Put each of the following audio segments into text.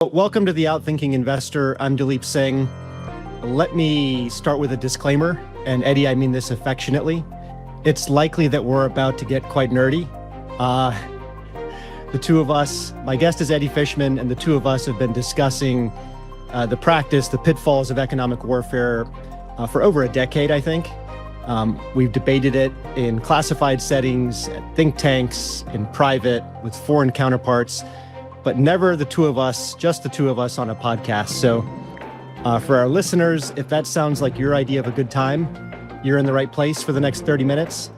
Welcome to the Outthinking Investor. I'm Daleep Singh. Let me start with a disclaimer, and Eddie, I mean this affectionately. It's likely that we're about to get quite nerdy. The two of us, my guest is Eddie Fishman, and the two of us have been discussing the practice, the pitfalls of economic warfare for over a decade, I think. We've debated it in classified settings, at think tanks, in private, with foreign counterparts, but never the two of us, just the two of us on a podcast. So for our listeners, if that sounds like your idea of a good time, you're in the right place for the next 30 minutes.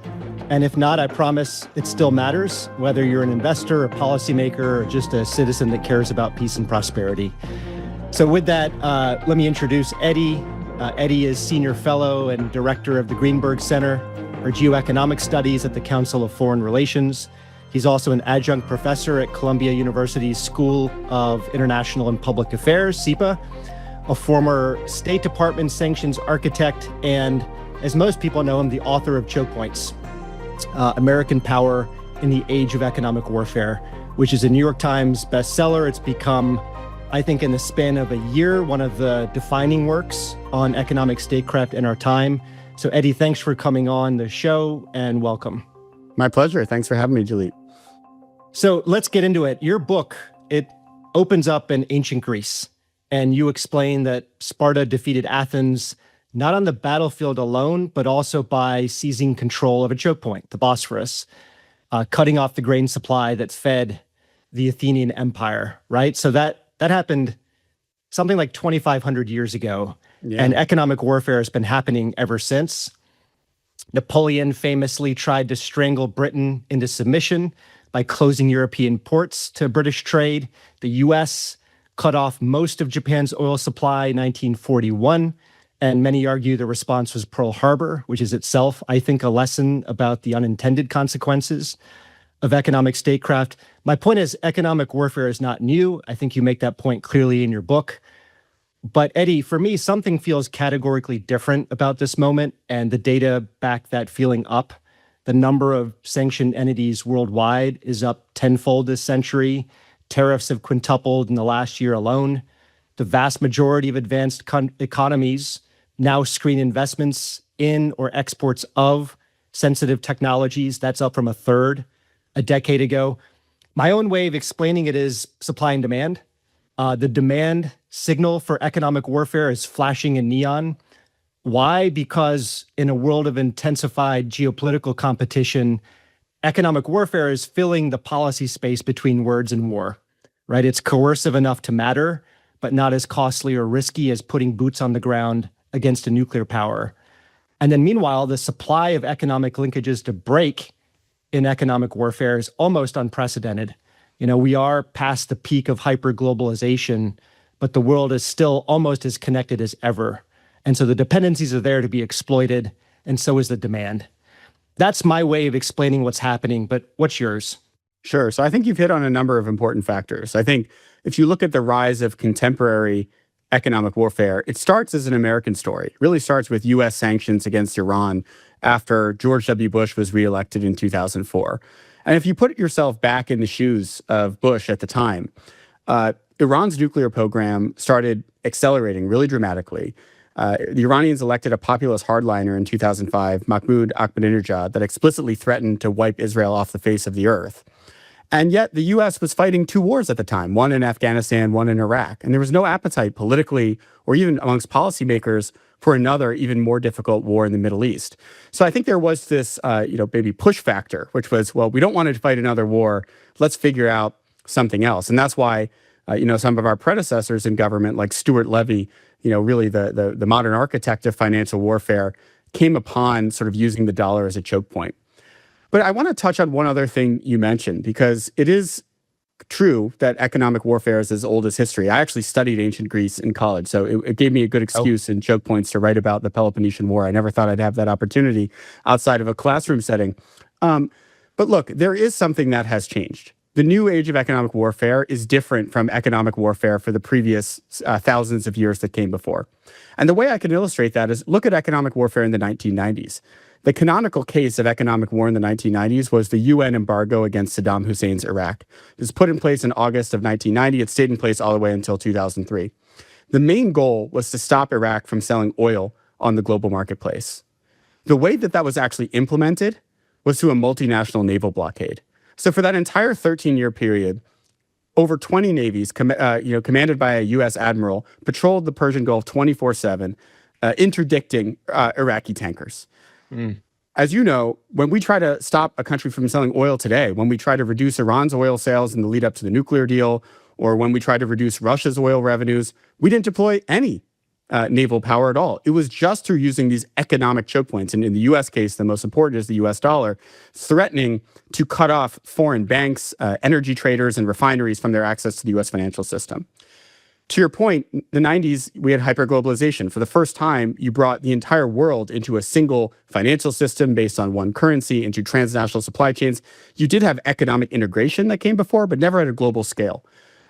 And if not, I promise it still matters, whether you're an investor, a policymaker, or just a citizen that cares about peace and prosperity. So with that, let me introduce Eddie. Eddie is Senior Fellow and Director of the Greenberg Center for Geoeconomic Studies at the Council of Foreign Relations. He's also an adjunct professor at Columbia University's School of International and Public Affairs, SIPA, a former State Department sanctions architect, and as most people know him, the author of Chokepoints, American Power in the Age of Economic Warfare, which is a New York Times bestseller. It's become, I think, in the span of a year, one of the defining works on economic statecraft in our time. So Eddie, thanks for coming on the show and welcome. My pleasure. Thanks for having me, Daleep. So let's get into it. Your book, it opens up in ancient Greece, and you explain that Sparta defeated Athens not on the battlefield alone, but also by seizing control of a choke point, the Bosphorus, cutting off the grain supply that fed the Athenian Empire, right? So that happened something like 2,500 years ago, and economic warfare has been happening ever since. Napoleon famously tried to strangle Britain into submission by closing European ports to British trade. The US cut off most of Japan's oil supply in 1941, and many argue the response was Pearl Harbor, which is itself, I think, a lesson about the unintended consequences of economic statecraft. My point is, economic warfare is not new. I think you make that point clearly in your book. But Eddie, for me, something feels categorically different about this moment, and the data back that feeling up. The number of sanctioned entities worldwide is up tenfold this century. Tariffs have quintupled in the last year alone. The vast majority of advanced economies now screen investments in or exports of sensitive technologies. That's up from a third a decade ago. My own way of explaining it is supply and demand. The demand signal for economic warfare is flashing in neon. Why? Because in a world of intensified geopolitical competition, economic warfare is filling the policy space between words and war, right? It's coercive enough to matter, but not as costly or risky as putting boots on the ground against a nuclear power. And then meanwhile, the supply of economic linkages to break in economic warfare is almost unprecedented. You know, we are past the peak of hyperglobalization, but the world is still almost as connected as ever. And so the dependencies are there to be exploited, and so is the demand. That's my way of explaining what's happening, but what's yours? Sure. So I think you've hit on a number of important factors. I think if you look at the rise of contemporary economic warfare, it starts as an American story. It really starts with U.S. sanctions against Iran after George W. Bush was reelected in 2004. And if you put yourself back in the shoes of Bush at the time, Iran's nuclear program started accelerating really dramatically. The Iranians elected a populist hardliner in 2005, Mahmoud Ahmadinejad, that explicitly threatened to wipe Israel off the face of the earth. And yet the U.S. was fighting two wars at the time, one in Afghanistan, one in Iraq. And there was no appetite politically or even amongst policymakers for another, even more difficult war in the Middle East. So I think there was this, maybe push factor, which was, well, we don't want to fight another war. Let's figure out something else. And that's why, some of our predecessors in government, like Stuart Levy, really the modern architect of financial warfare, came upon sort of using the dollar as a choke point. But I want to touch on one other thing you mentioned, because it is true that economic warfare is as old as history. I actually studied ancient Greece in college, so it gave me a good excuse in Chokepoints to write about the Peloponnesian War. I never thought I'd have that opportunity outside of a classroom setting. But look, there is something that has changed. The new age of economic warfare is different from economic warfare for the previous thousands of years that came before. And the way I can illustrate that is look at economic warfare in the 1990s. The canonical case of economic war in the 1990s was the UN embargo against Saddam Hussein's Iraq. It was put in place in August of 1990. It stayed in place all the way until 2003. The main goal was to stop Iraq from selling oil on the global marketplace. The way that that was actually implemented was through a multinational naval blockade. So for that entire 13-year period, over 20 navies, commanded by a U.S. admiral, patrolled the Persian Gulf 24/7, interdicting Iraqi tankers. As you know, when we try to stop a country from selling oil today, when we try to reduce Iran's oil sales in the lead up to the nuclear deal, or when we try to reduce Russia's oil revenues, we didn't deploy any naval power at all. It was just through using these economic choke points. And in the U.S. case, the most important is the U.S. dollar, threatening to cut off foreign banks, energy traders, and refineries from their access to the U.S. financial system. To your point, the 90s, we had hyperglobalization. For the first time, you brought the entire world into a single financial system based on one currency, into transnational supply chains. You did have economic integration that came before, but never at a global scale.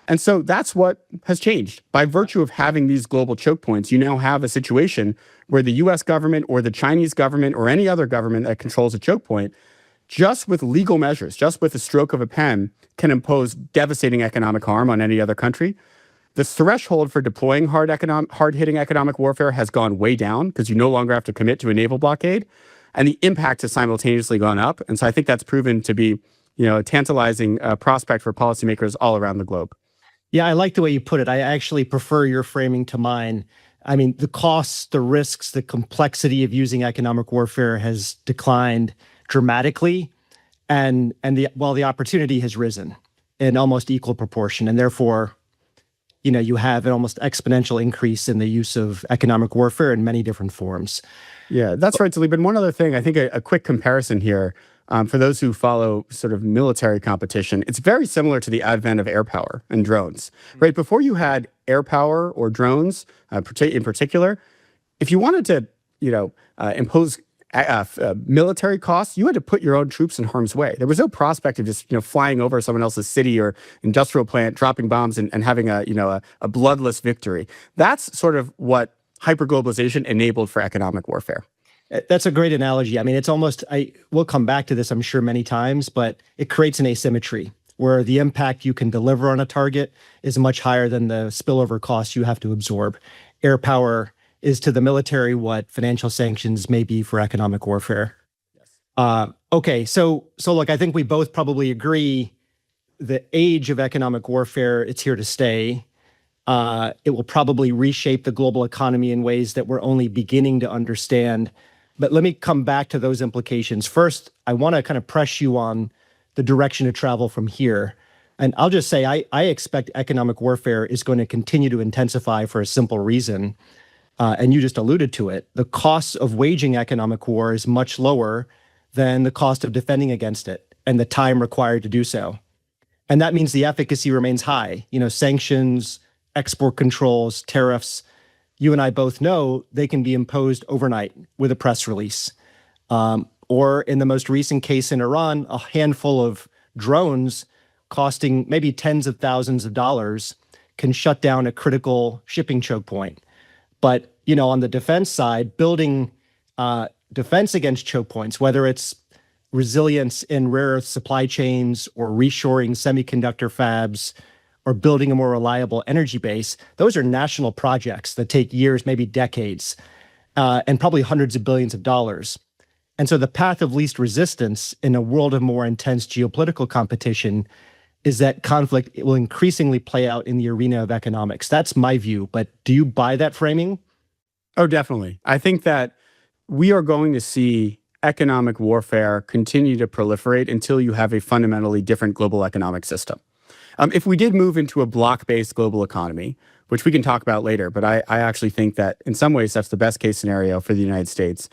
And so that's what has changed. By virtue of having these global choke points, you now have a situation where the US government or the Chinese government or any other government that controls a choke point, just with legal measures, just with the stroke of a pen, can impose devastating economic harm on any other country. The threshold for deploying hard-hitting economic warfare has gone way down because you no longer have to commit to a naval blockade, and the impact has simultaneously gone up. And so I think that's proven to be, a tantalizing prospect for policymakers all around the globe. Yeah, I like the way you put it. I actually prefer your framing to mine. I mean, the costs, the risks, the complexity of using economic warfare has declined dramatically, and the opportunity has risen in almost equal proportion, and therefore, you have an almost exponential increase in the use of economic warfare in many different forms. Yeah, that's right, Daleep. And one other thing, I think a quick comparison here, for those who follow sort of military competition, it's very similar to the advent of air power and drones, right? Before you had air power or drones, in particular, if you wanted to, impose military costs, you had to put your own troops in harm's way. There was no prospect of just, flying over someone else's city or industrial plant, dropping bombs and having a bloodless victory. That's sort of what hyperglobalization enabled for economic warfare. That's a great analogy. I mean, it's almost, we'll come back to this, I'm sure, many times, but it creates an asymmetry where the impact you can deliver on a target is much higher than the spillover costs you have to absorb. Air power is to the military what financial sanctions may be for economic warfare. Yes. Okay, so look, I think we both probably agree the age of economic warfare, it's here to stay. It will probably reshape the global economy in ways that we're only beginning to understand. But let me come back to those implications. First, I want to kind of press you on the direction to travel from here. And I'll just say, I expect economic warfare is going to continue to intensify for a simple reason. And you just alluded to it. The cost of waging economic war is much lower than the cost of defending against it and the time required to do so. And that means the efficacy remains high. Sanctions, export controls, tariffs, you and I both know they can be imposed overnight with a press release. Or in the most recent case in Iran, a handful of drones costing maybe tens of thousands of dollars can shut down a critical shipping choke point. But, on the defense side, building defense against choke points, whether it's resilience in rare earth supply chains or reshoring semiconductor fabs, or building a more reliable energy base, those are national projects that take years, maybe decades, and probably hundreds of billions of dollars. And so the path of least resistance in a world of more intense geopolitical competition is that conflict will increasingly play out in the arena of economics. That's my view, but do you buy that framing? Oh, definitely. I think that we are going to see economic warfare continue to proliferate until you have a fundamentally different global economic system. If we did move into a block-based global economy, which we can talk about later, but I actually think that in some ways that's the best case scenario for the United States,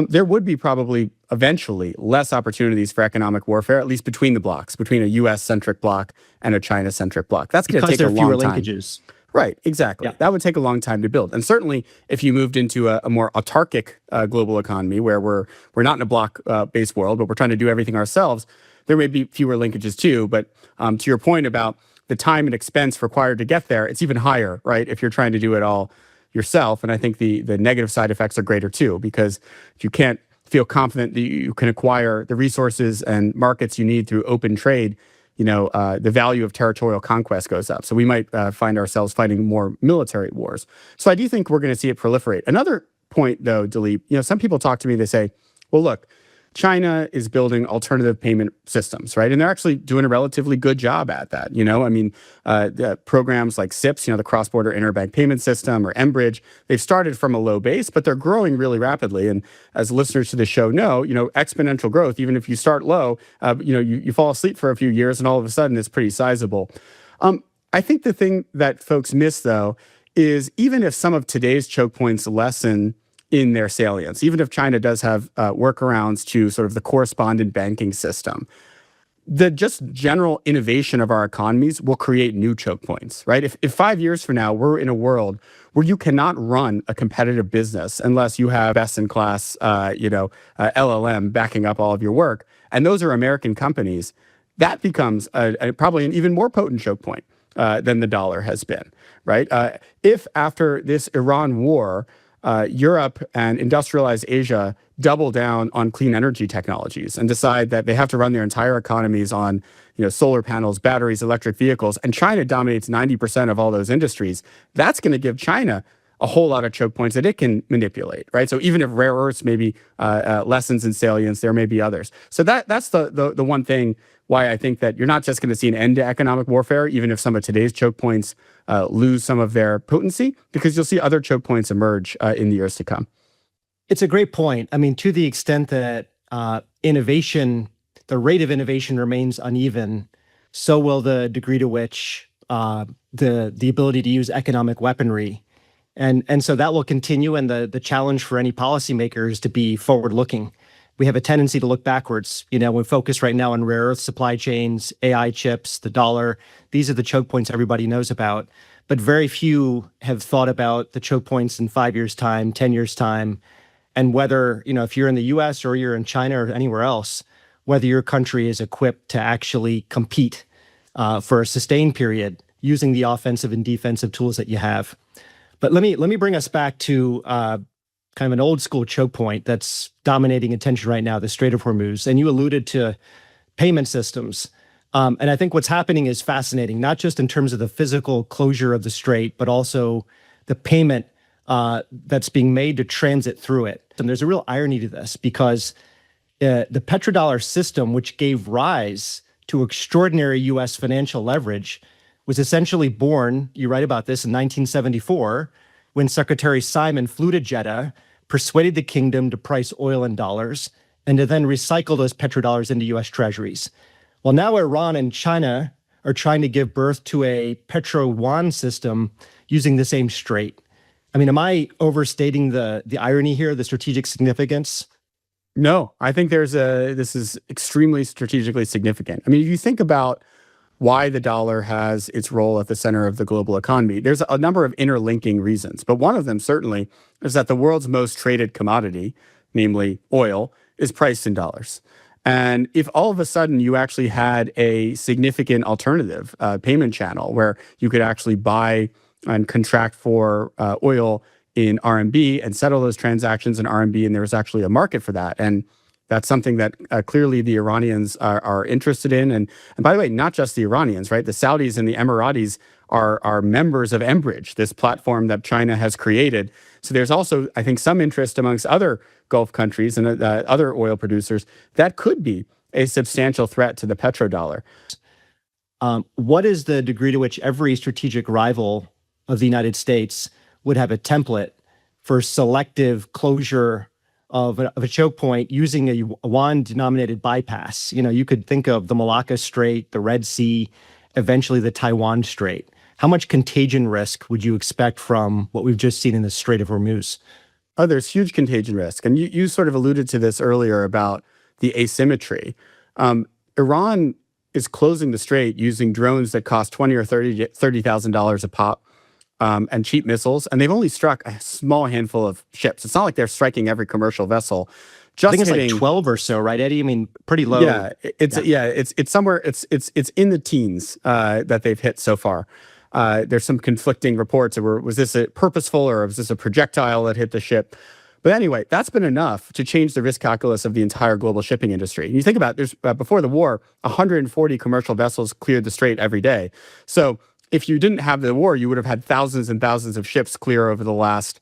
there would be probably eventually less opportunities for economic warfare, at least between the blocks, between a US-centric block and a China-centric block. That's going to take a long time. Because there are fewer linkages. Right, exactly. Yeah. That would take a long time to build. And certainly if you moved into a more autarkic global economy where we're not in a block-based world, but we're trying to do everything ourselves, there may be fewer linkages too. But to your point about the time and expense required to get there, it's even higher, right, if you're trying to do it all yourself. And I think the negative side effects are greater too, because if you can't feel confident that you can acquire the resources and markets you need through open trade, the value of territorial conquest goes up. So we might find ourselves fighting more military wars. So I do think we're going to see it proliferate. Another point, though, Daleep, some people talk to me, they say, well, look, China is building alternative payment systems, right? And they're actually doing a relatively good job at that. The programs like CIPS, the cross-border interbank payment system, or mBridge, they've started from a low base, but they're growing really rapidly. And as listeners to the show know, exponential growth, even if you start low, you fall asleep for a few years and all of a sudden it's pretty sizable. I think the thing that folks miss, though, is even if some of today's choke points lessen in their salience, even if China does have workarounds to sort of the correspondent banking system, the just general innovation of our economies will create new choke points, right? If 5 years from now, we're in a world where you cannot run a competitive business unless you have best-in-class, LLM backing up all of your work, and those are American companies, that becomes probably an even more potent choke point than the dollar has been, right? If after this Iran war, Europe and industrialized Asia double down on clean energy technologies and decide that they have to run their entire economies on, solar panels, batteries, electric vehicles, and China dominates 90% of all those industries, that's going to give China a whole lot of choke points that it can manipulate, right? So even if rare earths maybe lessens in salience, there may be others. So that's the one thing why I think that you're not just going to see an end to economic warfare, even if some of today's choke points lose some of their potency, because you'll see other choke points emerge in the years to come. It's a great point. I mean, to the extent that innovation, the rate of innovation remains uneven, so will the degree to which the ability to use economic weaponry. And so that will continue, and the challenge for any policymaker is to be forward-looking. We have a tendency to look backwards. We focus right now on rare earth supply chains, AI chips, the dollar. These are the choke points everybody knows about. But very few have thought about the choke points in 5 years' time, 10 years' time, and whether, if you're in the US or you're in China or anywhere else, whether your country is equipped to actually compete for a sustained period using the offensive and defensive tools that you have. But let me bring us back to kind of an old school choke point that's dominating attention right now, the Strait of Hormuz. And you alluded to payment systems. And I think what's happening is fascinating, not just in terms of the physical closure of the strait, but also the payment that's being made to transit through it. And there's a real irony to this because the petrodollar system, which gave rise to extraordinary U.S. financial leverage, was essentially born, you write about this, in 1974, when Secretary Simon flew to Jeddah, persuaded the kingdom to price oil in dollars, and to then recycle those petrodollars into U.S. treasuries. Well, now Iran and China are trying to give birth to a petro-yuan system using the same strait. I mean, am I overstating the irony here, the strategic significance? No, I think this is extremely strategically significant. I mean, if you think about why the dollar has its role at the center of the global economy, there's a number of interlinking reasons. But one of them certainly is that the world's most traded commodity, namely oil, is priced in dollars. And if all of a sudden you actually had a significant alternative payment channel where you could actually buy and contract for oil in RMB and settle those transactions in RMB, and there was actually a market for that, and that's something that clearly the Iranians are interested in. And by the way, not just the Iranians, right? The Saudis and the Emiratis are members of mBridge, this platform that China has created. So there's also, I think, some interest amongst other Gulf countries and other oil producers that could be a substantial threat to the petrodollar. What is the degree to which every strategic rival of the United States would have a template for selective closure of a choke point using a yuan-denominated bypass? You could think of the Malacca Strait, the Red Sea, eventually the Taiwan Strait. How much contagion risk would you expect from what we've just seen in the Strait of Hormuz? Oh, there's huge contagion risk. And you sort of alluded to this earlier about the asymmetry. Iran is closing the strait using drones that cost $20,000 or $30,000 a pop. And cheap missiles, and they've only struck a small handful of ships. It's not like they're striking every commercial vessel. I think it's like 12 or so, right, Eddie? I mean, pretty low. Yeah, it's somewhere. It's in the teens that they've hit so far. There's some conflicting reports. Was this a purposeful or was this a projectile that hit the ship? But anyway, that's been enough to change the risk calculus of the entire global shipping industry. And you think about it, there's before the war, 140 commercial vessels cleared the strait every day. So if you didn't have the war, you would have had thousands and thousands of ships clear over the last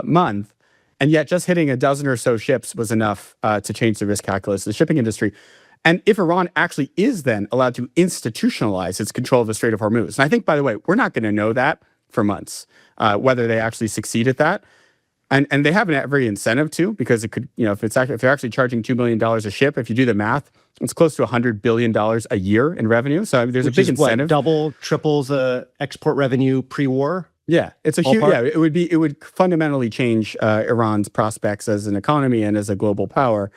month. And yet just hitting a dozen or so ships was enough to change the risk calculus of the shipping industry. And if Iran actually is then allowed to institutionalize its control of the Strait of Hormuz, and I think, by the way, we're not going to know that for months, whether they actually succeed at that. And they have every incentive to, because it could, if they're actually charging $2 million a ship, if you do the math, it's close to $100 billion a year in revenue. So there's a big incentive. Double, triples the export revenue pre-war. Yeah, it's a huge. Yeah, it would fundamentally change Iran's prospects as an economy and as a global power.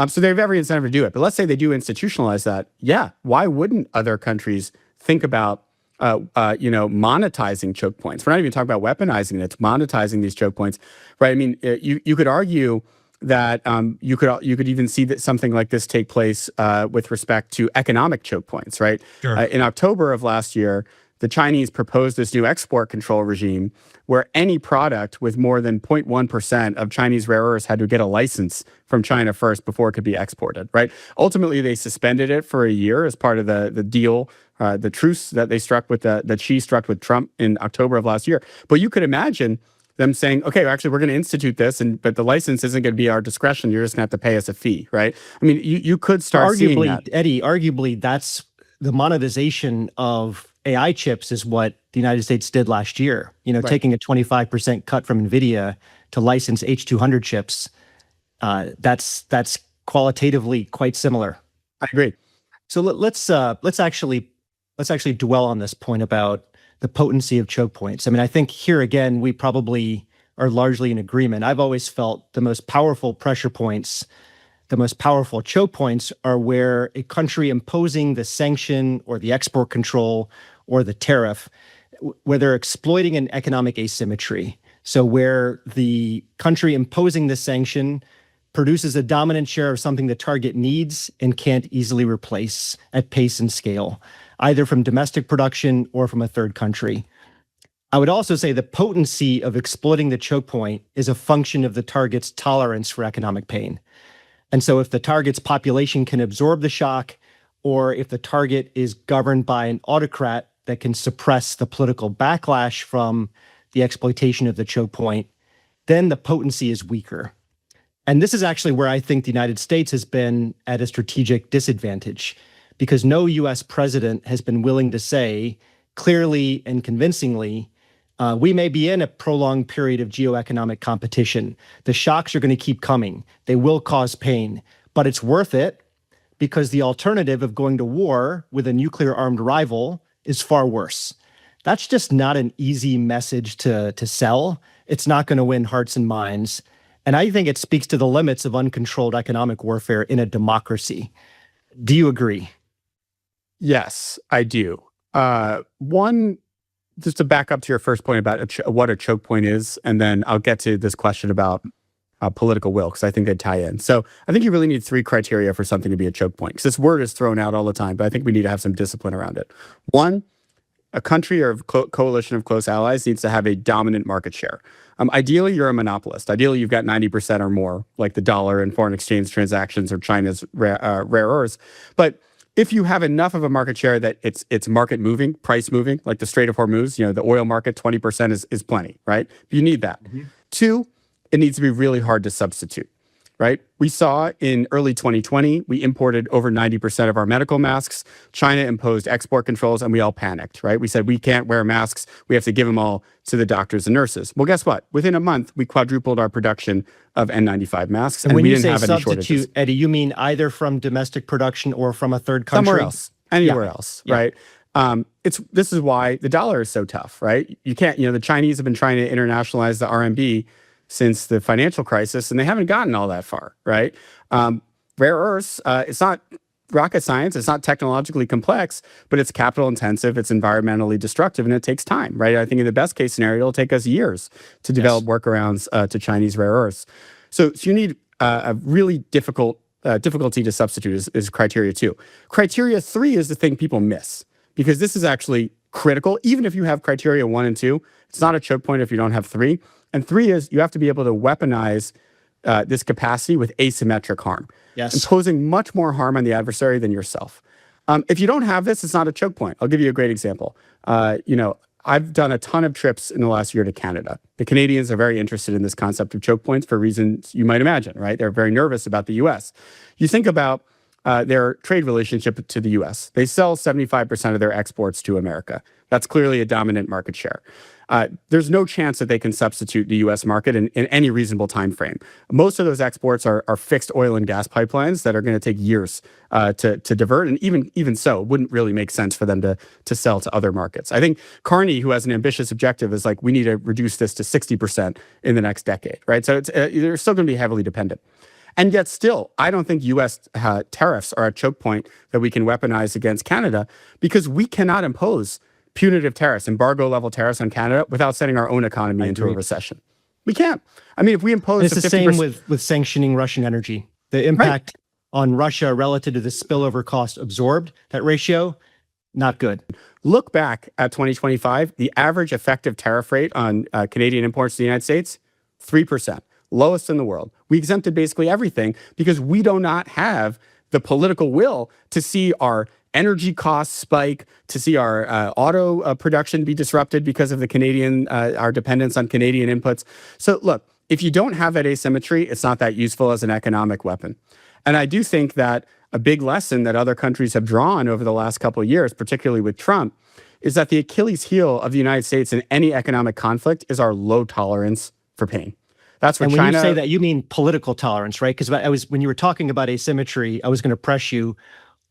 So they have every incentive to do it. But let's say they do institutionalize that. Yeah, why wouldn't other countries think about monetizing choke points? We're not even talking about weaponizing it; it's monetizing these choke points, right? I mean, you could argue that you could even see that something like this take place with respect to economic choke points, right? Sure. In October of last year, the Chinese proposed this new export control regime where any product with more than 0.1% of Chinese rare earths had to get a license from China first before it could be exported, right? Ultimately, they suspended it for a year as part of the deal, the truce that they struck with that Xi struck with Trump in October of last year. But you could imagine them saying, okay, actually, we're going to institute this, but the license isn't going to be our discretion. You're just going to have to pay us a fee, right? I mean, you could start seeing that. Eddie, arguably, that's the monetization of AI chips is what the United States did last year. Right. Taking a 25% cut from NVIDIA to license H200 chips, that's qualitatively quite similar. I agree. So let's actually dwell on this point about the potency of choke points. I mean, I think here again we probably are largely in agreement. I've always felt the most powerful pressure points, the most powerful choke points are where a country imposing the sanction or the export control or the tariff, where they're exploiting an economic asymmetry. So where the country imposing the sanction produces a dominant share of something the target needs and can't easily replace at pace and scale, either from domestic production or from a third country. I would also say the potency of exploiting the choke point is a function of the target's tolerance for economic pain. And so if the target's population can absorb the shock, or if the target is governed by an autocrat that can suppress the political backlash from the exploitation of the choke point, then the potency is weaker. And this is actually where I think the United States has been at a strategic disadvantage, because no US president has been willing to say clearly and convincingly, we may be in a prolonged period of geoeconomic competition. The shocks are going to keep coming. They will cause pain, but it's worth it because the alternative of going to war with a nuclear armed rival is far worse. That's just not an easy message to sell. It's not going to win hearts and minds. And I think it speaks to the limits of uncontrolled economic warfare in a democracy. Do you agree? Yes, I do. One, just to back up to your first point about what a choke point is, and then I'll get to this question about political will, because I think they tie in. So I think you really need three criteria for something to be a choke point, because this word is thrown out all the time, but I think we need to have some discipline around it. One, a country or coalition of close allies needs to have a dominant market share. Ideally, you're a monopolist. Ideally, you've got 90% or more, like the dollar and foreign exchange transactions or China's rare earths. But if you have enough of a market share that it's market moving, price moving, like the Strait of Hormuz, the oil market, 20% is plenty, right? You need that. Mm-hmm. Two, it needs to be really hard to substitute, right? We saw in early 2020, we imported over 90% of our medical masks. China imposed export controls and we all panicked, right? We said, we can't wear masks. We have to give them all to the doctors and nurses. Well, guess what? Within a month, we quadrupled our production of N95 masks and we didn't have any shortages. Eddie, you mean either from domestic production or from a third country? Somewhere else, anywhere else, right? This is why the dollar is so tough, right? You can't, the Chinese have been trying to internationalize the RMB since the financial crisis, and they haven't gotten all that far, right? Rare earths, it's not rocket science, it's not technologically complex, but it's capital intensive, it's environmentally destructive, and it takes time, right? I think in the best case scenario, it'll take us years to develop workarounds to Chinese rare earths. So you need a really difficulty to substitute is criteria 2. Criteria 3 is the thing people miss, because this is actually critical. Even if you have criteria 1 and 2, it's not a choke point if you don't have 3. And three is you have to be able to weaponize this capacity with asymmetric harm, Yes. imposing much more harm on the adversary than yourself. If you don't have this, it's not a choke point. I'll give you a great example. I've done a ton of trips in the last year to Canada. The Canadians are very interested in this concept of choke points for reasons you might imagine, right? They're very nervous about the U.S. You think about their trade relationship to the U.S. They sell 75% of their exports to America. That's clearly a dominant market share. There's no chance that they can substitute the U.S. market in any reasonable time frame. Most of those exports are fixed oil and gas pipelines that are going to take years to divert, and even so, it wouldn't really make sense for them to sell to other markets. I think Carney, who has an ambitious objective, is like, we need to reduce this to 60% in the next decade, right? So they're still going to be heavily dependent. And yet still, I don't think U.S. tariffs are a choke point that we can weaponize against Canada, because we cannot impose punitive tariffs, embargo-level tariffs on Canada without sending our own economy into a recession. We can't. I mean, if we impose it's the same with sanctioning Russian energy. The impact on Russia relative to the spillover cost absorbed, that ratio, not good. Look back at 2025, the average effective tariff rate on Canadian imports to the United States, 3%, lowest in the world. We exempted basically everything because we do not have the political will to see our energy costs spike, to see our auto production be disrupted because of the Canadian, our dependence on Canadian inputs. So look, if you don't have that asymmetry, it's not that useful as an economic weapon. And I do think that a big lesson that other countries have drawn over the last couple of years, particularly with Trump, is that the Achilles heel of the United States in any economic conflict is our low tolerance for pain. That's what China... And when you say that, you mean political tolerance, right? Because when you were talking about asymmetry, I was going to press you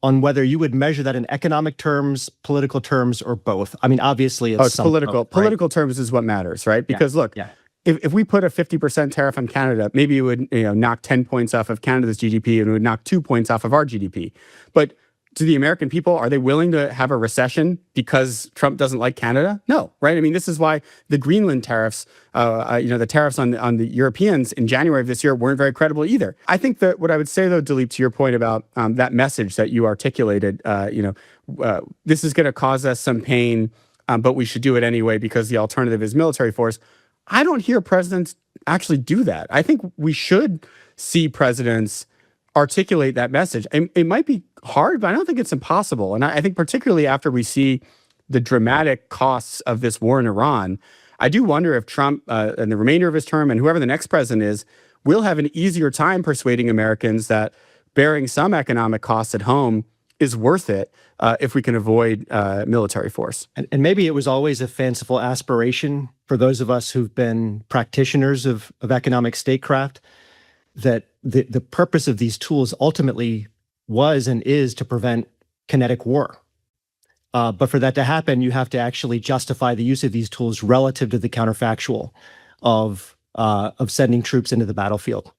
on whether you would measure that in economic terms, political terms, or both. I mean, obviously, it's political. Both, right? Political terms is what matters, right? Because look, if we put a 50% tariff on Canada, maybe it would knock 10 points off of Canada's GDP, and it would knock 2 points off of our GDP. But to the American people, are they willing to have a recession because Trump doesn't like Canada? No, right? I mean, this is why the Greenland tariffs, the tariffs on the Europeans in January of this year weren't very credible either. I think that what I would say, though, Daleep, to your point about that message that you articulated, this is going to cause us some pain, but we should do it anyway because the alternative is military force. I don't hear presidents actually do that. I think we should see presidents articulate that message. It might be hard, but I don't think it's impossible. And I think particularly after we see the dramatic costs of this war in Iran, I do wonder if Trump and the remainder of his term and whoever the next president is will have an easier time persuading Americans that bearing some economic costs at home is worth it if we can avoid military force. And maybe it was always a fanciful aspiration for those of us who've been practitioners of economic statecraft, that the purpose of these tools ultimately was and is to prevent kinetic war. But for that to happen, you have to actually justify the use of these tools relative to the counterfactual of sending troops into the battlefield.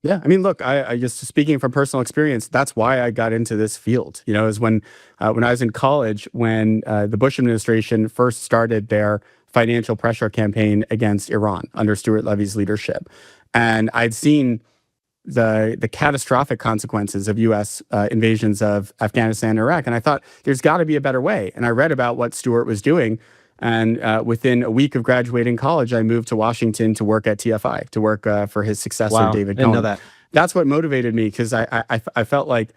Yeah, I mean, look, I just speaking from personal experience, that's why I got into this field. Is when I was in college, when the Bush administration first started their financial pressure campaign against Iran under Stuart Levy's leadership, and I'd seen the catastrophic consequences of U.S. Invasions of Afghanistan and Iraq, and I thought there's got to be a better way. And I read about what Stuart was doing. And within a week of graduating college, I moved to Washington to work at TFI, to work for his successor, David Cohen. I didn't know that. That's what motivated me, because I felt like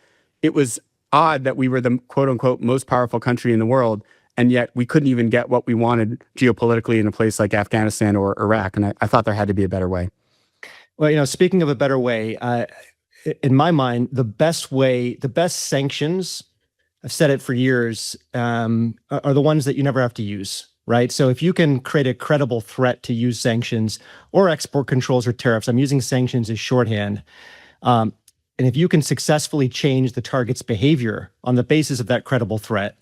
it was odd that we were the quote-unquote most powerful country in the world, and yet we couldn't even get what we wanted geopolitically in a place like Afghanistan or Iraq. And I thought there had to be a better way. Well, speaking of a better way, in my mind, the best sanctions, I've said it for years, are the ones that you never have to use. Right. So if you can create a credible threat to use sanctions or export controls or tariffs, I'm using sanctions as shorthand. And if you can successfully change the target's behavior on the basis of that credible threat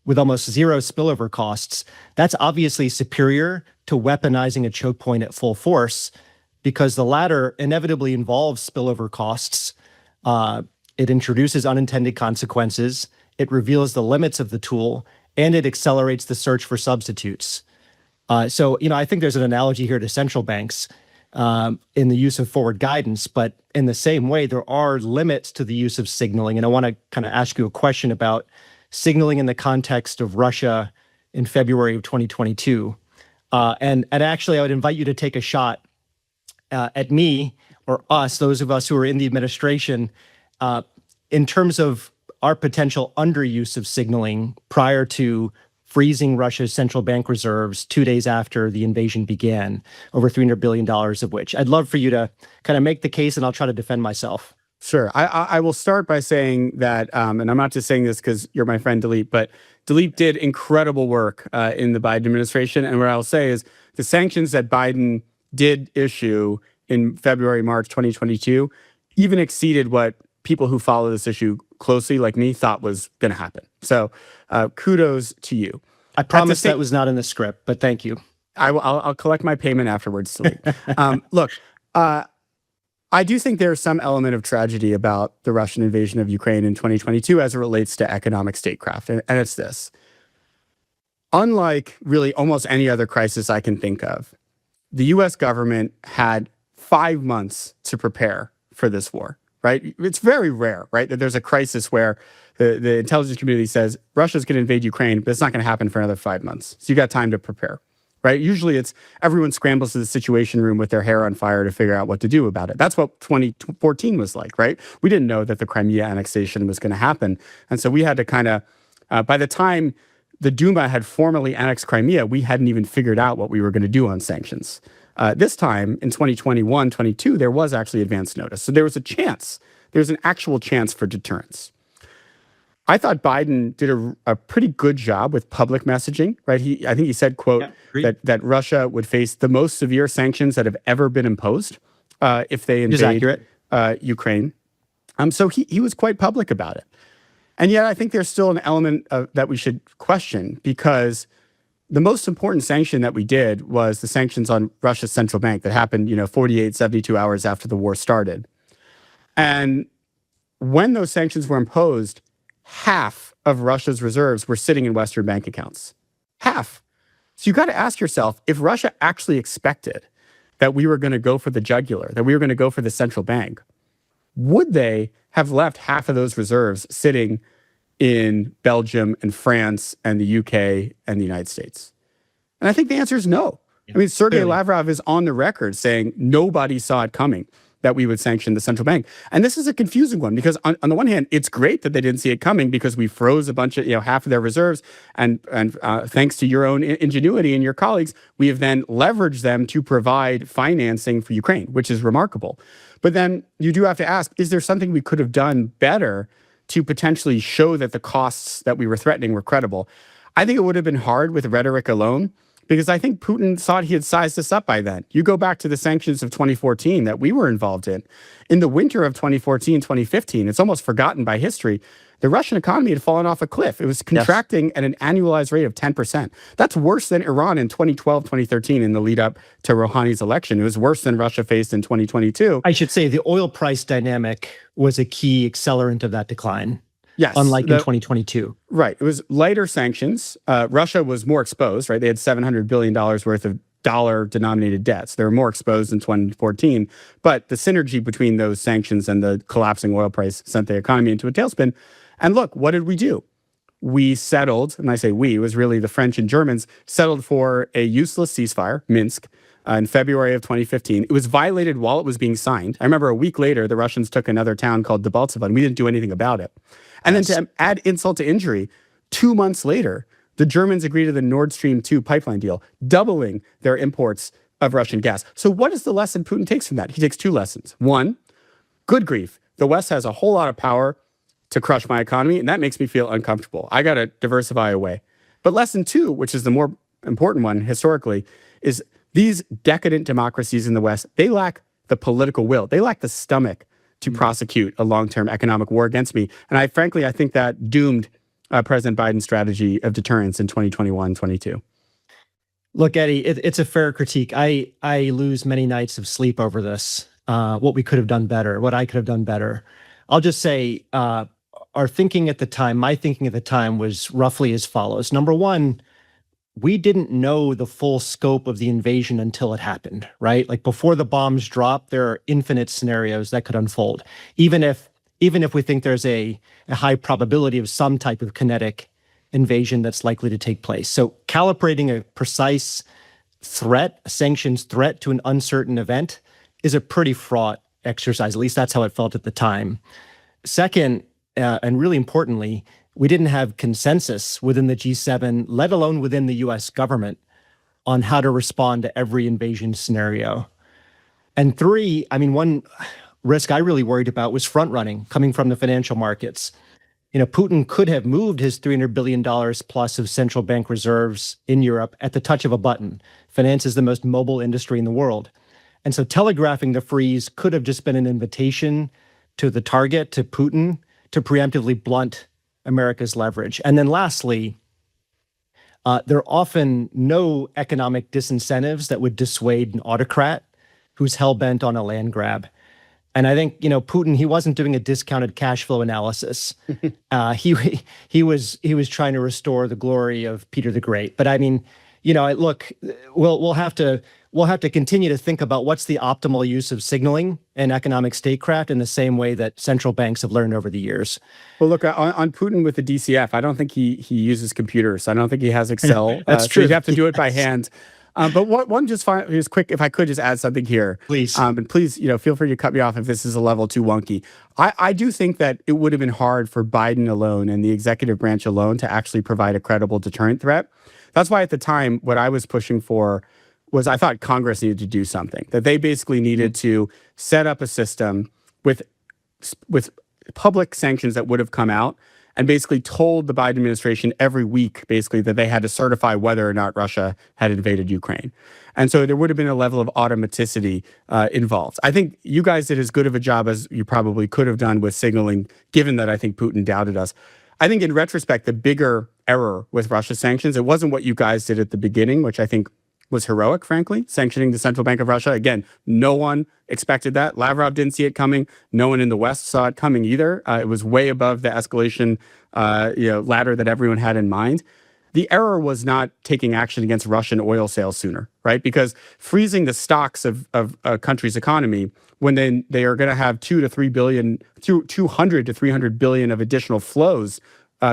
with almost zero spillover costs, that's obviously superior to weaponizing a choke point at full force, because the latter inevitably involves spillover costs. It introduces unintended consequences. It reveals the limits of the tool, and it accelerates the search for substitutes. So, I think there's an analogy here to central banks in the use of forward guidance, but in the same way, there are limits to the use of signaling. And I want to kind of ask you a question about signaling in the context of Russia in February of 2022. And actually, I would invite you to take a shot at me or us, those of us who are in the administration, in terms of our potential underuse of signaling prior to freezing Russia's central bank reserves 2 days after the invasion began, over $300 billion of which. I'd love for you to kind of make the case, and I'll try to defend myself. Sure. I will start by saying that, and I'm not just saying this because you're my friend Daleep, but Daleep did incredible work in the Biden administration. And what I'll say is the sanctions that Biden did issue in February, March 2022 even exceeded what people who follow this issue closely, like me, thought was going to happen. So kudos to you. I promise that was not in the script, but thank you. I'll collect my payment afterwards, Daleep. Look, I do think there's some element of tragedy about the Russian invasion of Ukraine in 2022 as it relates to economic statecraft. And it's this. Unlike really almost any other crisis I can think of, the US government had 5 months to prepare for this war, right? It's very rare, right, that there's a crisis where the intelligence community says Russia's going to invade Ukraine, but it's not going to happen for another 5 months. So you got time to prepare. Right? Usually it's everyone scrambles to the Situation Room with their hair on fire to figure out what to do about it. That's what 2014 was like, right? We didn't know that the Crimea annexation was going to happen. And so we had to kind of, by the time the Duma had formally annexed Crimea, we hadn't even figured out what we were going to do on sanctions. This time in 2021, 22, there was actually advance notice. So there was a chance, there's an actual chance for deterrence. I thought Biden did a pretty good job with public messaging, right? I think he said, quote, that Russia would face the most severe sanctions that have ever been imposed if they invade Ukraine. So he was quite public about it. And yet I think there's still an element that we should question, because the most important sanction that we did was the sanctions on Russia's central bank that happened, 48, 72 hours after the war started. And when those sanctions were imposed, half of Russia's reserves were sitting in Western bank accounts. Half. So you got to ask yourself, if Russia actually expected that we were going to go for the jugular, that we were going to go for the central bank, would they have left half of those reserves sitting in Belgium and France and the UK and the United States? And I think the answer is no. I mean, Sergei Lavrov is on the record saying nobody saw it coming that we would sanction the central bank. And this is a confusing one, because on the one hand, it's great that they didn't see it coming because we froze a bunch of, half of their reserves. And thanks to your own ingenuity and your colleagues, we have then leveraged them to provide financing for Ukraine, which is remarkable. But then you do have to ask, is there something we could have done better to potentially show that the costs that we were threatening were credible? I think it would have been hard with rhetoric alone, because I think Putin thought he had sized us up by then. You go back to the sanctions of 2014 that we were involved in. In the winter of 2014, 2015, it's almost forgotten by history, the Russian economy had fallen off a cliff. It was contracting at an annualized rate of 10%. That's worse than Iran in 2012, 2013 in the lead up to Rouhani's election. It was worse than Russia faced in 2022. I should say the oil price dynamic was a key accelerant of that decline. Yes. Unlike in 2022. Right. It was lighter sanctions. Russia was more exposed, right? They had $700 billion worth of dollar-denominated debts. They were more exposed in 2014. But the synergy between those sanctions and the collapsing oil price sent the economy into a tailspin. And look, what did we do? We settled, and I say we, it was really the French and Germans, settled for a useless ceasefire, Minsk, in February of 2015. It was violated while it was being signed. I remember a week later, the Russians took another town called Debaltseve, and we didn't do anything about it. And then to add insult to injury, 2 months later, the Germans agreed to the Nord Stream 2 pipeline deal, doubling their imports of Russian gas. So what is the lesson Putin takes from that? He takes 2 lessons. One, good grief, the West has a whole lot of power to crush my economy, and that makes me feel uncomfortable. I got to diversify away. But lesson 2, which is the more important one historically, is these decadent democracies in the West, they lack the political will. They lack the stomach to prosecute a long-term economic war against me. And I think that doomed President Biden's strategy of deterrence in 2021, 22. Look, Eddie, it's a fair critique. I lose many nights of sleep over this, what we could have done better, what I could have done better. I'll just say our thinking at the time, my thinking at the time was roughly as follows. Number one, we didn't know the full scope of the invasion until it happened, right? Like before the bombs dropped, there are infinite scenarios that could unfold. Even if we think there's a high probability of some type of kinetic invasion that's likely to take place. So calibrating a precise threat, a sanctions threat to an uncertain event, is a pretty fraught exercise. At least that's how it felt at the time. Second, and really importantly, we didn't have consensus within the G7, let alone within the US government, on how to respond to every invasion scenario. And three, I mean, one risk I really worried about was front running coming from the financial markets. Putin could have moved his $300 billion plus of central bank reserves in Europe at the touch of a button. Finance is the most mobile industry in the world. And so telegraphing the freeze could have just been an invitation to the target, to Putin, to preemptively blunt America's leverage. And then lastly, there are often no economic disincentives that would dissuade an autocrat who's hell-bent on a land grab. And I think, Putin, he wasn't doing a discounted cash flow analysis. He was trying to restore the glory of Peter the Great. But I mean, look, we'll have to continue to think about what's the optimal use of signaling and economic statecraft in the same way that central banks have learned over the years. Well, look, on Putin with the DCF, I don't think he uses computers. I don't think he has Excel. That's true. So you'd have to do it by hand. But one just quick, if I could just add something here. Please. And please, feel free to cut me off if this is a level too wonky. I do think that it would have been hard for Biden alone and the executive branch alone to actually provide a credible deterrent threat. That's why at the time, what I was pushing for was I thought Congress needed to do something, that they basically needed to set up a system with public sanctions that would have come out and basically told the Biden administration every week, basically, that they had to certify whether or not Russia had invaded Ukraine. And so there would have been a level of automaticity involved. I think you guys did as good of a job as you probably could have done with signaling, given that I think Putin doubted us. I think in retrospect, the bigger error with Russia sanctions, it wasn't what you guys did at the beginning, which I think was heroic, frankly, sanctioning the Central Bank of Russia. Again, no one expected that. Lavrov didn't see it coming. No one in the West saw it coming either. It was way above the escalation ladder that everyone had in mind. The error was not taking action against Russian oil sales sooner, right? Because freezing the stocks of a country's economy when they are going to have 200 to 300 billion of additional flows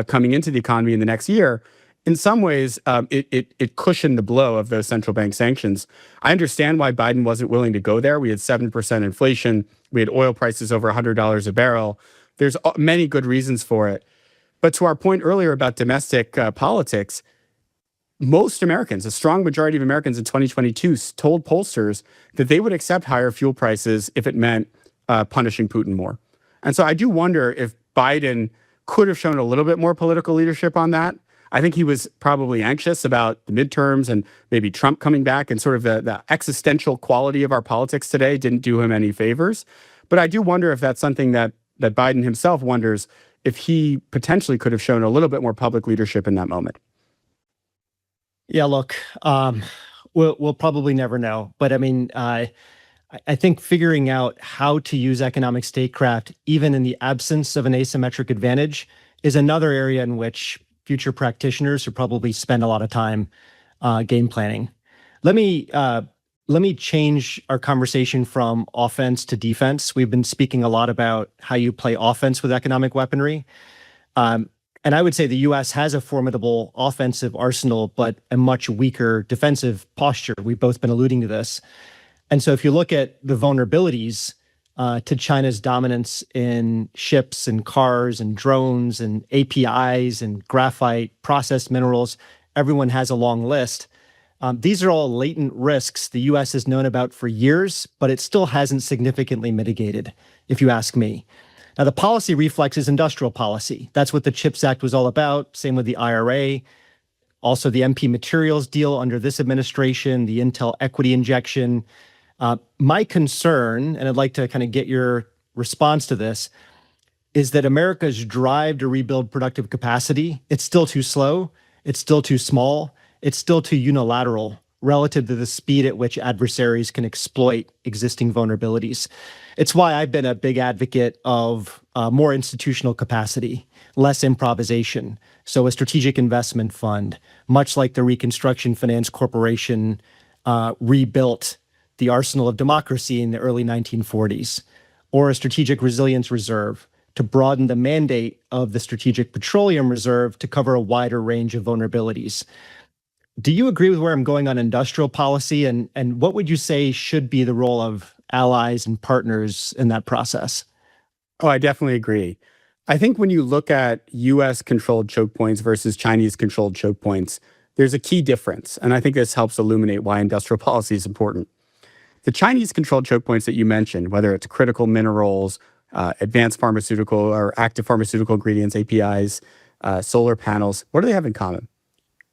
coming into the economy in the next year, in some ways, it cushioned the blow of those central bank sanctions. I understand why Biden wasn't willing to go there. We had 7% inflation. We had oil prices over $100 a barrel. There's many good reasons for it. But to our point earlier about domestic politics, most Americans, a strong majority of Americans in 2022 told pollsters that they would accept higher fuel prices if it meant punishing Putin more. And so I do wonder if Biden could have shown a little bit more political leadership on that. I think he was probably anxious about the midterms and maybe Trump coming back, and sort of the existential quality of our politics today didn't do him any favors. But I do wonder if that's something that Biden himself wonders if he potentially could have shown a little bit more public leadership in that moment. Yeah, look, we'll probably never know. But I mean, I think figuring out how to use economic statecraft, even in the absence of an asymmetric advantage, is another area in which future practitioners who probably spend a lot of time game planning. Let me change our conversation from offense to defense. We've been speaking a lot about how you play offense with economic weaponry. And I would say the US has a formidable offensive arsenal, but a much weaker defensive posture. We've both been alluding to this. And so if you look at the vulnerabilities to China's dominance in ships and cars and drones and APIs and graphite, processed minerals, everyone has a long list. These are all latent risks the US has known about for years, but it still hasn't significantly mitigated, if you ask me. Now, the policy reflex is industrial policy. That's what the CHIPS Act was all about. Same with the IRA. Also, the MP materials deal under this administration, the Intel equity injection. My concern, and I'd like to kind of get your response to this, is that America's drive to rebuild productive capacity, it's still too slow, it's still too small, it's still too unilateral relative to the speed at which adversaries can exploit existing vulnerabilities. It's why I've been a big advocate of more institutional capacity, less improvisation. So a strategic investment fund, much like the Reconstruction Finance Corporation rebuilt the arsenal of democracy in the early 1940s, or a strategic resilience reserve to broaden the mandate of the Strategic Petroleum Reserve to cover a wider range of vulnerabilities. Do you agree with where I'm going on industrial policy? And what would you say should be the role of allies and partners in that process? Oh, I definitely agree. I think when you look at US controlled choke points versus Chinese controlled choke points, there's a key difference. And I think this helps illuminate why industrial policy is important. The Chinese controlled choke points that you mentioned, whether it's critical minerals, advanced pharmaceutical or active pharmaceutical ingredients, APIs, solar panels, what do they have in common?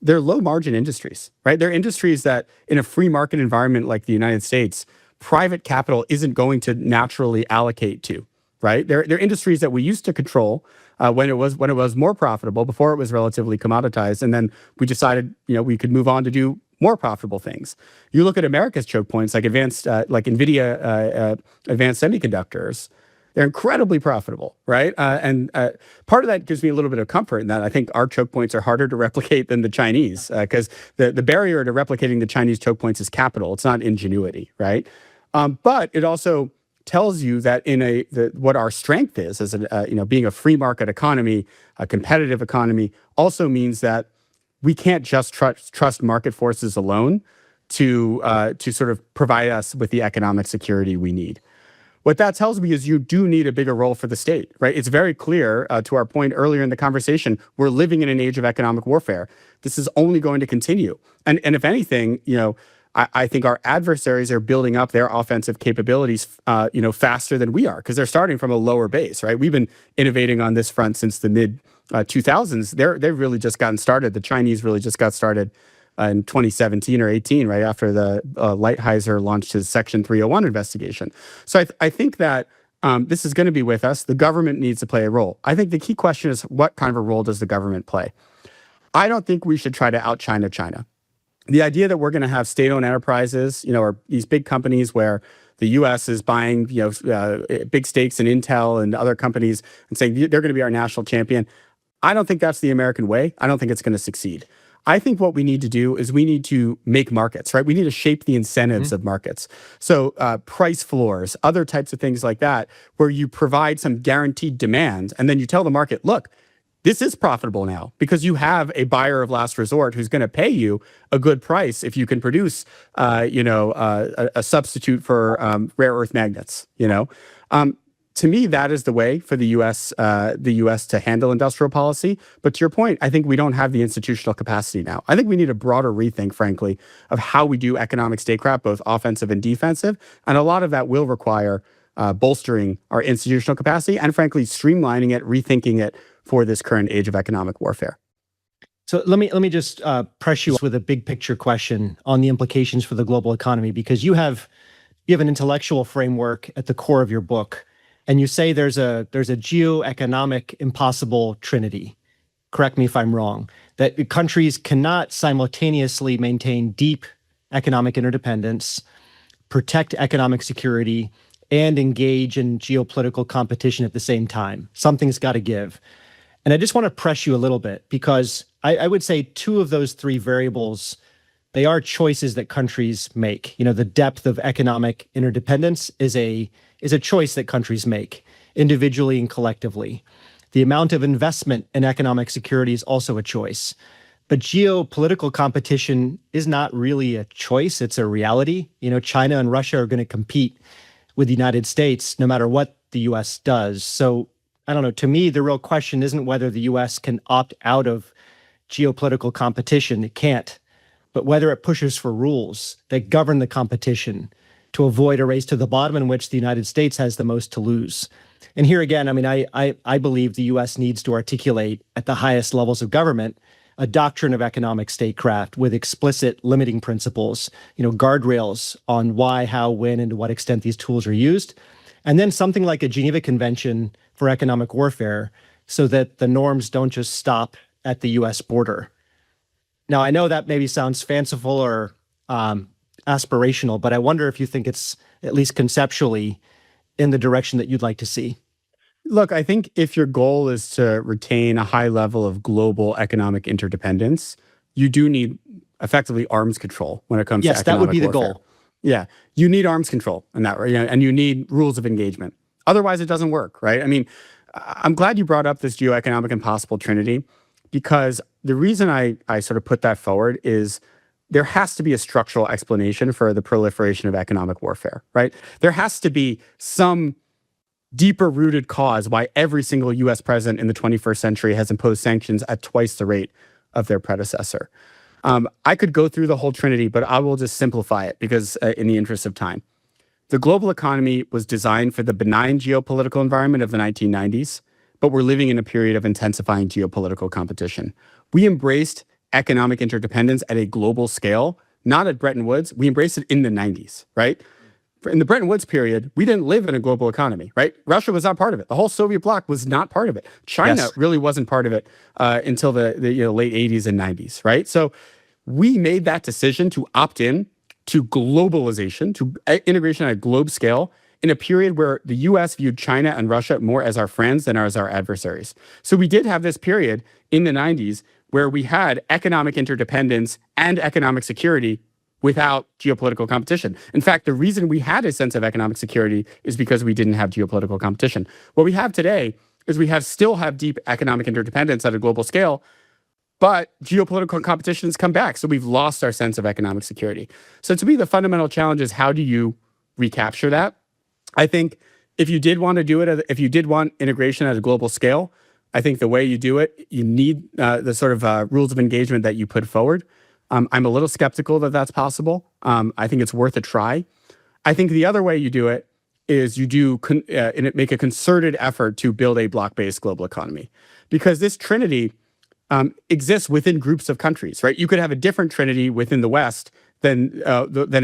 They're low margin industries, right? They're industries that in a free market environment like the United States, private capital isn't going to naturally allocate to, right? They're industries that we used to control when it was more profitable, before it was relatively commoditized, and then we decided we could move on to do more profitable things. You look at America's choke points, like NVIDIA, advanced semiconductors. They're incredibly profitable, right? And part of that gives me a little bit of comfort in that I think our choke points are harder to replicate than the Chinese, because the barrier to replicating the Chinese choke points is capital. It's not ingenuity, right? But it also tells you that what our strength is as being a free market economy, a competitive economy, also means that we can't just trust market forces alone to sort of provide us with the economic security we need. What that tells me is you do need a bigger role for the state, right? It's very clear, to our point earlier in the conversation, we're living in an age of economic warfare. This is only going to continue. And if anything, I think our adversaries are building up their offensive capabilities, faster than we are, because they're starting from a lower base, right? We've been innovating on this front since the mid 2000s. They've really just gotten started. The Chinese really just got started in 2017 or 18, right after the Lighthizer launched his Section 301 investigation. So I think that this is going to be with us. The government needs to play a role. I think the key question is, what kind of a role does the government play? I don't think we should try to out-China China. The idea that we're going to have state-owned enterprises, or these big companies where the U.S. is buying, big stakes in Intel and other companies and saying they're going to be our national champion, I don't think that's the American way. I don't think it's going to succeed. I think what we need to do is we need to make markets, right? We need to shape the incentives of markets. So price floors, other types of things like that, where you provide some guaranteed demand, and then you tell the market, look, this is profitable now because you have a buyer of last resort who's going to pay you a good price if you can produce, a substitute for rare earth magnets. To me, that is the way for the U.S. To handle industrial policy. But to your point, I think we don't have the institutional capacity now. I think we need a broader rethink, frankly, of how we do economic statecraft, both offensive and defensive. And a lot of that will require bolstering our institutional capacity and, frankly, streamlining it, rethinking it for this current age of economic warfare. So let me just press you with a big picture question on the implications for the global economy, because you have an intellectual framework at the core of your book. And you say there's a geoeconomic impossible trinity. Correct me if I'm wrong. That countries cannot simultaneously maintain deep economic interdependence, protect economic security, and engage in geopolitical competition at the same time. Something's got to give. And I just want to press you a little bit, because I would say two of those three variables, they are choices that countries make. The depth of economic interdependence is a choice that countries make individually and collectively. The amount of investment in economic security is also a choice. But geopolitical competition is not really a choice, it's a reality. China and Russia are going to compete with the United States no matter what the US does. So I don't know, to me, the real question isn't whether the US can opt out of geopolitical competition. It can't. But whether it pushes for rules that govern the competition to avoid a race to the bottom in which the United States has the most to lose. And here again, I believe the U.S. needs to articulate at the highest levels of government a doctrine of economic statecraft with explicit limiting principles, guardrails on why, how, when, and to what extent these tools are used. And then something like a Geneva Convention for economic warfare, so that the norms don't just stop at the U.S. border. Now, I know that maybe sounds fanciful or aspirational, but I wonder if you think it's, at least conceptually, in the direction that you'd like to see. Look, I think if your goal is to retain a high level of global economic interdependence, you do need effectively arms control when it comes to economic that would be warfare. the goal. Yeah, you need arms control in that, and you need rules of engagement. Otherwise, it doesn't work, right? I'm glad you brought up this geoeconomic impossible trinity, because the reason I sort of put that forward is there has to be a structural explanation for the proliferation of economic warfare, right? There has to be some deeper rooted cause why every single US president in the 21st century has imposed sanctions at twice the rate of their predecessor. I could go through the whole trinity, but I will just simplify it because in the interest of time. The global economy was designed for the benign geopolitical environment of the 1990s, but we're living in a period of intensifying geopolitical competition. We embraced economic interdependence at a global scale, not at Bretton Woods. We embraced it in the 90s, right? In the Bretton Woods period, we didn't live in a global economy, right? Russia was not part of it. The whole Soviet bloc was not part of it. China really wasn't part of it until the late 80s and 90s, right? So we made that decision to opt in to globalization, to integration at a globe scale in a period where the US viewed China and Russia more as our friends than as our adversaries. So we did have this period in the 90s where we had economic interdependence and economic security without geopolitical competition. In fact, the reason we had a sense of economic security is because we didn't have geopolitical competition. What we have today is we still have deep economic interdependence at a global scale, but geopolitical competition has come back. So we've lost our sense of economic security. So to me, the fundamental challenge is how do you recapture that? I think if you did want to do it, if you did want integration at a global scale, I think the way you do it, you need the sort of rules of engagement that you put forward. I'm a little skeptical that that's possible. I think it's worth a try. I think the other way you do it is you do make a concerted effort to build a block-based global economy, because this trinity exists within groups of countries, right? You could have a different trinity within the West than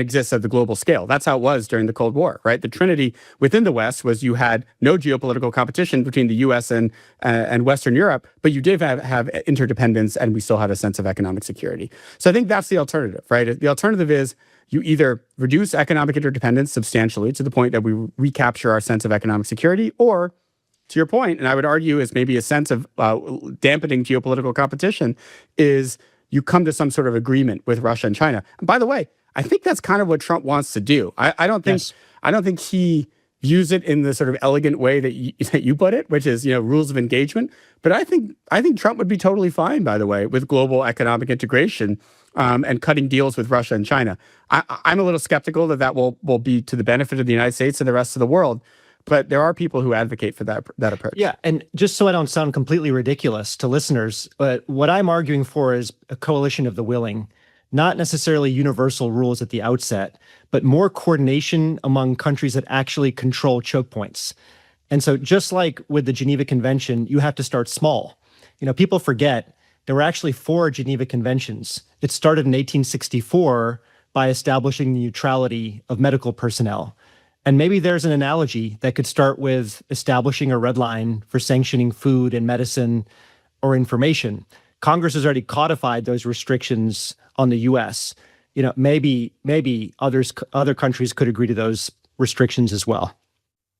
exists at the global scale. That's how it was during the Cold War, right? The trinity within the West was you had no geopolitical competition between the U.S. and Western Europe, but you did have interdependence, and we still had a sense of economic security. So I think that's the alternative, right? The alternative is you either reduce economic interdependence substantially to the point that we recapture our sense of economic security, or to your point, and I would argue is maybe a sense of dampening geopolitical competition, is you come to some sort of agreement with Russia and China. And by the way, I think that's kind of what Trump wants to do. I don't think he views it in the sort of elegant way that you put it, which is rules of engagement. But I think Trump would be totally fine, by the way, with global economic integration and cutting deals with Russia and China. I'm a little skeptical that will be to the benefit of the United States and the rest of the world. But there are people who advocate for that approach. Yeah, and just so I don't sound completely ridiculous to listeners, what I'm arguing for is a coalition of the willing, not necessarily universal rules at the outset, but more coordination among countries that actually control choke points. And so just like with the Geneva Convention, you have to start small. People forget there were actually 4 Geneva Conventions. It started in 1864 by establishing the neutrality of medical personnel. And maybe there's an analogy that could start with establishing a red line for sanctioning food and medicine or information. Congress has already codified those restrictions on the U.S. Maybe other countries could agree to those restrictions as well.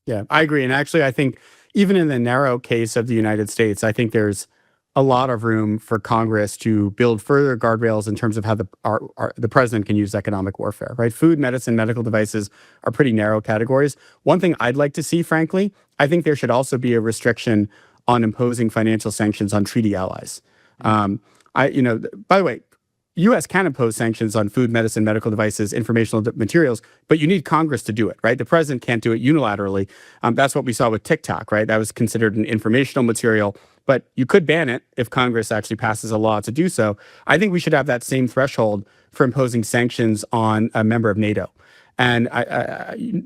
Yeah, I agree. And actually, I think even in the narrow case of the United States, I think there's a lot of room for Congress to build further guardrails in terms of how the president can use economic warfare, right? Food, medicine, medical devices are pretty narrow categories. One thing I'd like to see, frankly, I think there should also be a restriction on imposing financial sanctions on treaty allies. By the way, U.S. can impose sanctions on food, medicine, medical devices, informational materials, but you need Congress to do it, right? The president can't do it unilaterally. That's what we saw with TikTok, right? That was considered an informational material, but you could ban it if Congress actually passes a law to do so. I think we should have that same threshold for imposing sanctions on a member of NATO. And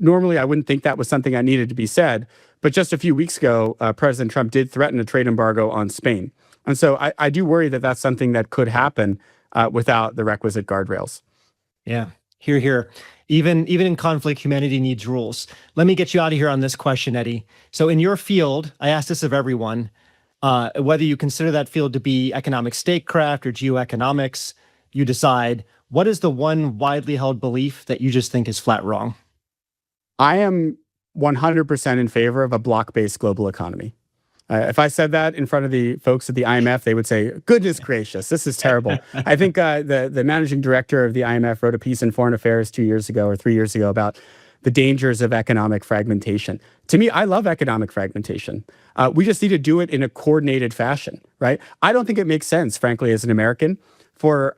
normally I wouldn't think that was something that needed to be said, but just a few weeks ago, President Trump did threaten a trade embargo on Spain. And so I do worry that that's something that could happen without the requisite guardrails. Yeah, hear, hear. Even in conflict, humanity needs rules. Let me get you out of here on this question, Eddie. So in your field, I ask this of everyone, whether you consider that field to be economic statecraft or geoeconomics, you decide. What is the one widely held belief that you just think is flat wrong? I am 100% in favor of a block-based global economy. If I said that in front of the folks at the IMF, they would say, goodness gracious, this is terrible. I think the managing director of the IMF wrote a piece in Foreign Affairs 2 years ago or 3 years ago about the dangers of economic fragmentation. To me, I love economic fragmentation. We just need to do it in a coordinated fashion, right? I don't think it makes sense, frankly, as an American, for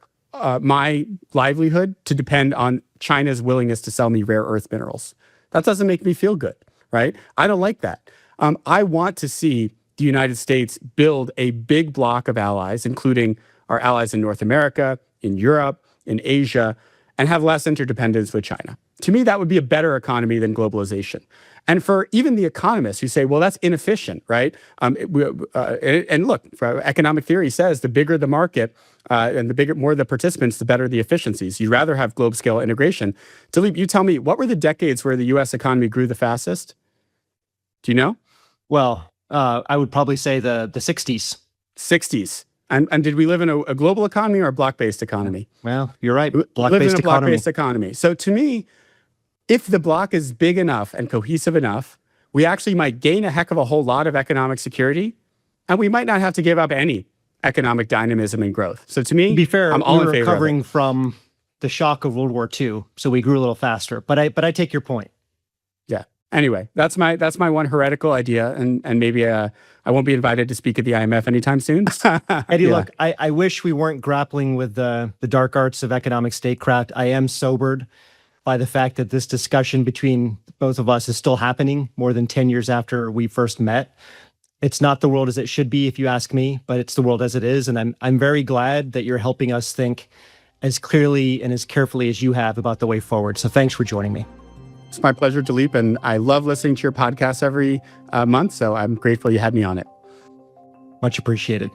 my livelihood to depend on China's willingness to sell me rare earth minerals. That doesn't make me feel good, right? I don't like that. I want to see the United States build a big block of allies, including our allies in North America, in Europe, in Asia, and have less interdependence with China. To me, that would be a better economy than globalization. And for even the economists who say, well, that's inefficient, right? And look, economic theory says the bigger the market and the more the participants, the better the efficiencies. You'd rather have globe scale integration. Daleep, you tell me, what were the decades where the US economy grew the fastest? Do you know? Well, I would probably say the 60s. 60s. And did we live in a global economy or a block-based economy? Well, you're right. Live in Block-based a economy. block-based economy. So to me, if the block is big enough and cohesive enough, we actually might gain a heck of a whole lot of economic security, and we might not have to give up any economic dynamism and growth. So to me, To be fair, I'm all we in were favor of recovering it. from the shock of World War II, so we grew a little faster. But I take your point. Yeah. Anyway, that's my one heretical idea, and maybe I won't be invited to speak at the IMF anytime soon. Eddie, Yeah. look, I wish we weren't grappling with the dark arts of economic statecraft. I am sobered by the fact that this discussion between both of us is still happening more than 10 years after we first met. It's not the world as it should be, if you ask me, but it's the world as it is. And I'm very glad that you're helping us think as clearly and as carefully as you have about the way forward. So thanks for joining me. It's my pleasure, Daleep, and I love listening to your podcast every month, so I'm grateful you had me on it. Much appreciated.